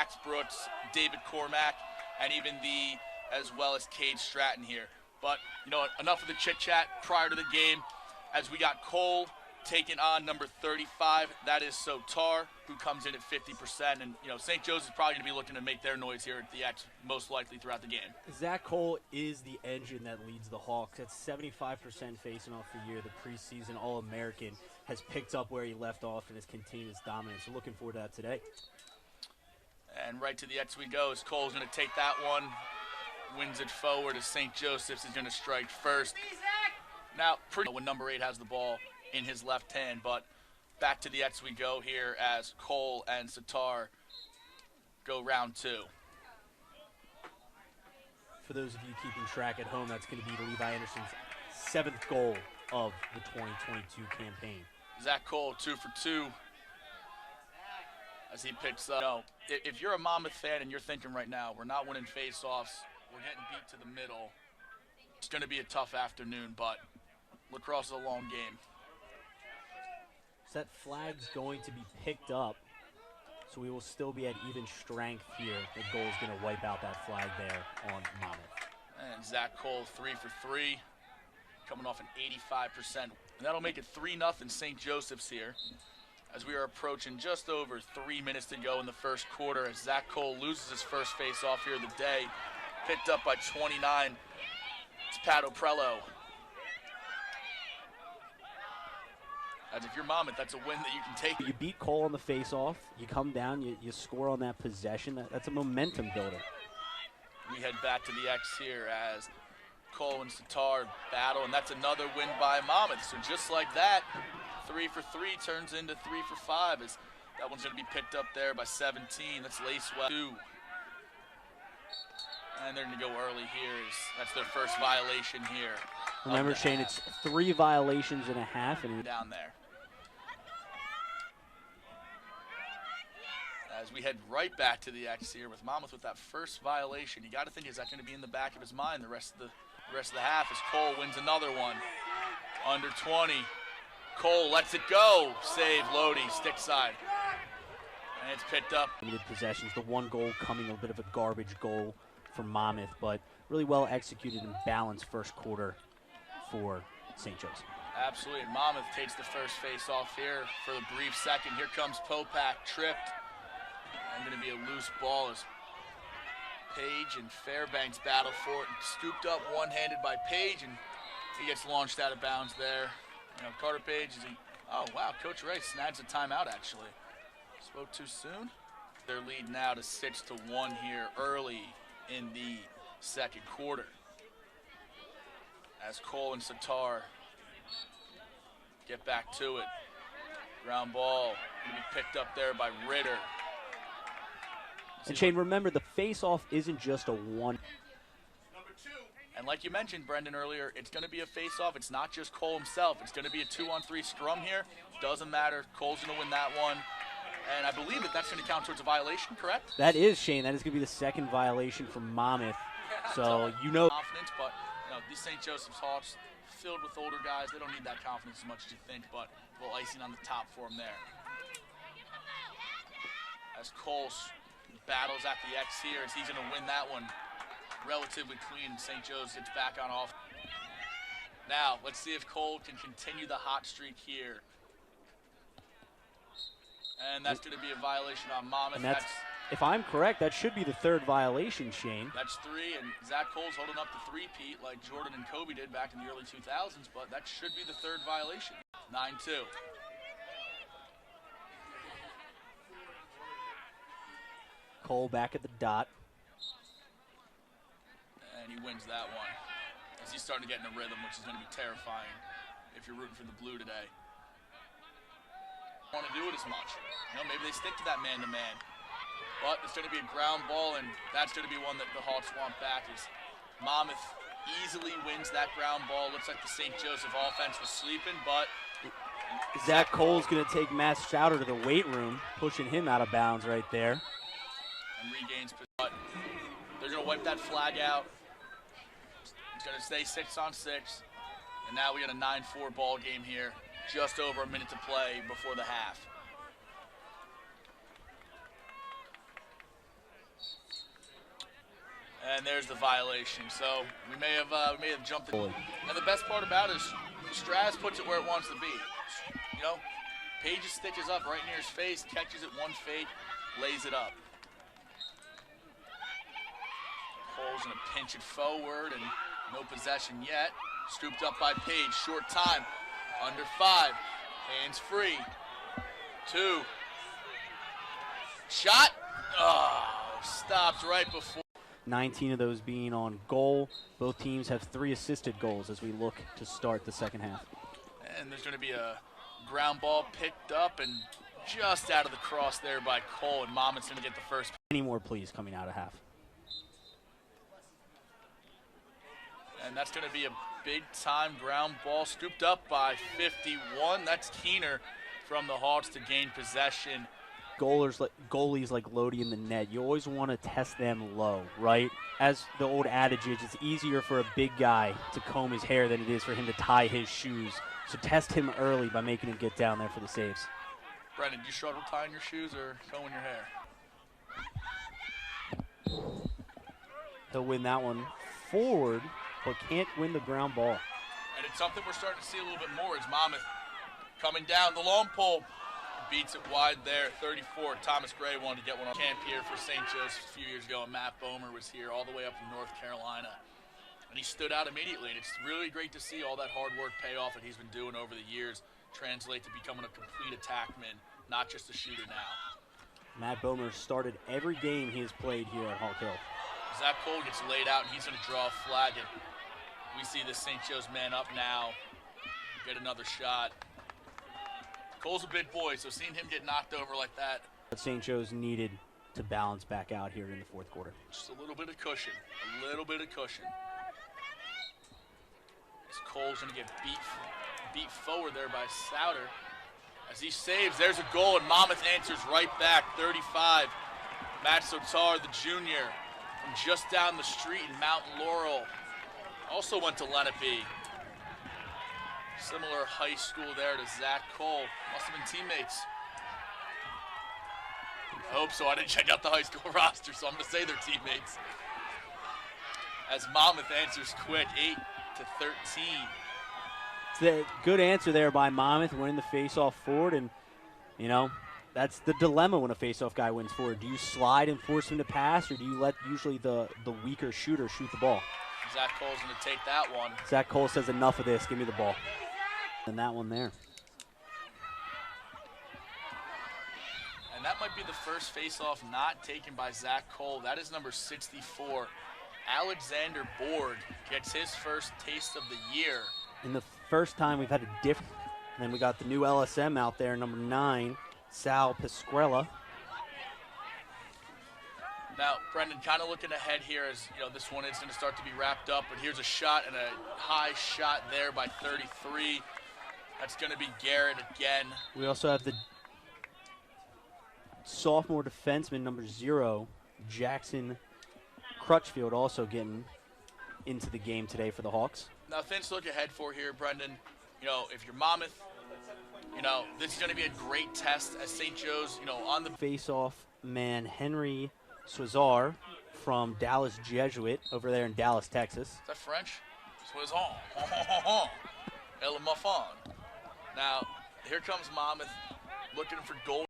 Max Brooks, David Cormack, and even as well as Cade Stratton here. But, you know, enough of the chit-chat prior to the game, as we got Cole taking on number 35. That is Sotar, who comes in at 50%. And, you know, St. Joseph's probably going to be looking to make their noise here at the X most likely throughout the game. Zach Cole is the engine that leads the Hawks. That's 75% facing off the year. The preseason All-American has picked up where he left off and has continued his dominance. So looking forward to that today. And right to the X we go as Cole's going to take that one. Wins it forward as St. Joseph's is going to strike first. Now, when number 8 has the ball in his left hand, but back to the X we go here as Cole and Sitar go round 2. For those of you keeping track at home, that's going to be Levi Anderson's 7th goal of the 2022 campaign. Zach Cole 2 for 2 as he picks up. No, if you're a Monmouth fan and you're thinking right now, we're not winning face-offs, we're getting beat to the middle, it's going to be a tough afternoon, but lacrosse is a long game. So that flag's going to be picked up, so we will still be at even strength here. The goal is going to wipe out that flag there on Monmouth. And Zach Cole 3 for 3, coming off an 85%. And that'll make it 3-0 St. Joseph's here, as we are approaching just over 3 minutes to go in the first quarter, as Zach Cole loses his first face-off here of the day, picked up by 29. It's Pat Oprello. As if you're Monmouth, that's a win that you can take. You beat Cole on the face-off, you come down, you score on that possession. That's a momentum builder. We head back to the X here as Cole and Sitar battle, and that's another win by Monmouth. So just like that, 3 for 3 turns into 3 for 5, as that one's going to be picked up there by 17. That's Lacewell 2. And they're going to go early here. That's their first violation here. Remember, Shane, it's 3 violations and a half. And down there. As we head right back to the X here with Monmouth with that first violation, you got to think, is that going to be in the back of his mind the rest of the half, as Cole wins another one. Under 20. Cole lets it go. Save Lodi, stick side. And it's picked up. Limited possessions, the one goal coming a bit of a garbage goal for Monmouth, but really well executed and balanced first quarter for St. Joseph. Absolutely. Monmouth takes the first face off here for the brief second. Here comes Popak, tripped. And going to be a loose ball as Page and Fairbanks battle for it. Scooped up one-handed by Page, and he gets launched out of bounds there. You know, Carter Page oh wow, Coach Ray snags a timeout actually. Spoke too soon. Their lead now to 6-1 here early in the second quarter, as Cole and Sitar get back to it. Ground ball going to be picked up there by Ritter. And Shane, remember, the face-off isn't just a one. And like you mentioned, Brendan, earlier, it's going to be a face-off. It's not just Cole himself. It's going to be a 2-on-3 scrum here. Doesn't matter. Cole's going to win that one. And I believe that's going to count towards a violation, correct? That is, Shane. That is going to be the second violation for Monmouth. So, you know. Confidence, but, you know, these St. Joseph's Hawks, filled with older guys, they don't need that confidence as much as you think, but a little icing on the top for them there. As Cole battles at the X here, as he's going to win that one relatively clean. St. Joe's gets back on off. Now, let's see if Cole can continue the hot streak here. And that's going to be a violation on Monmouth. And that's, if I'm correct, that should be the third violation, Shane. That's 3, and Zach Cole's holding up the three-peat like Jordan and Kobe did back in the early 2000s, but that should be the third violation. 9-2. Cole back at the dot. And he wins that one, as he's starting to get in a rhythm, which is going to be terrifying if you're rooting for the blue today. Want to do it as much. You know, maybe they stick to that man-to-man. But it's going to be a ground ball, and that's going to be one that the Hawks want back. As Monmouth easily wins that ground ball. Looks like the St. Joseph offense was sleeping, but Zach Cole's going to take Matt Strouder to the weight room, pushing him out of bounds right there. And regains, but they're going to wipe that flag out. It's going to stay 6-on-6, and now we got a 9-4 ball game here. Just over a minute to play before the half. And there's the violation. So we may have jumped it. And the best part about it is Straz puts it where it wants to be. You know, Page stitches up right near his face, catches it one fake, lays it up. Cole's gonna pinch it forward and no possession yet. Scooped up by Page, short time, under 5, hands free. 2. Shot, stops right before. 19 of those being on goal. Both teams have 3 assisted goals as we look to start the second half. And there's gonna be a ground ball picked up and just out of the cross there by Cole, and Monmouth's gonna get the first. Any more please coming out of half. And that's going to be a big-time ground ball scooped up by 51. That's Keener from the Hawks to gain possession. Goalies like Lodi in the net, you always want to test them low, right? As the old adage is, it's easier for a big guy to comb his hair than it is for him to tie his shoes. So test him early by making him get down there for the saves. Brendan, do you struggle tying your shoes or combing your hair? He'll win that one forward, but can't win the ground ball. And it's something we're starting to see a little bit more. It's Monmouth coming down the long pole. Beats it wide there, 34. Thomas Gray wanted to get one on camp here for St. Joe's a few years ago, and Matt Bomer was here all the way up from North Carolina. And he stood out immediately, and it's really great to see all that hard work pay off that he's been doing over the years translate to becoming a complete attackman, not just a shooter now. Matt Bomer started every game he has played here at Hawk Hill. Zach Cole gets laid out, and he's going to draw a flag, and we see the St. Joe's man up now, get another shot. Cole's a big boy, so seeing him get knocked over like that. But St. Joe's needed to balance back out here in the fourth quarter. Just a little bit of cushion, a little bit of cushion. As Cole's going to get beat forward there by Souter. As he saves, there's a goal, and Monmouth answers right back, 35. Matt Sotar, the junior, from just down the street in Mountain Laurel. Also went to Lenape. Similar high school there to Zach Cole. Must have been teammates. I hope so. I didn't check out the high school roster, so I'm going to say they're teammates. As Monmouth answers quick, 8-13. It's a good answer there by Monmouth, winning the faceoff forward, and, you know, that's the dilemma when a faceoff guy wins forward. Do you slide and force him to pass, or do you let usually the weaker shooter shoot the ball? Zach Cole's going to take that one. Zach Cole says, enough of this, give me the ball. And that one there. And that might be the first faceoff not taken by Zach Cole. That is number 64. Alexander Borg gets his first taste of the year. And the first time we've had a different, and then we got the new LSM out there, number 9, Sal Pasquella. Now, Brendan, kind of looking ahead here as, you know, this one is going to start to be wrapped up, but here's a shot and a high shot there by 33. That's going to be Garrett again. We also have the sophomore defenseman, number 0, Jackson Crutchfield, also getting into the game today for the Hawks. Now, things to look ahead for here, Brendan. You know, if you're Monmouth, you know, this is going to be a great test as St. Joe's, you know, on the face-off man, Henry Swazar from Dallas Jesuit over there in Dallas, Texas. Is that French? Swazar. El Muffon. Now, here comes Monmouth looking for goal.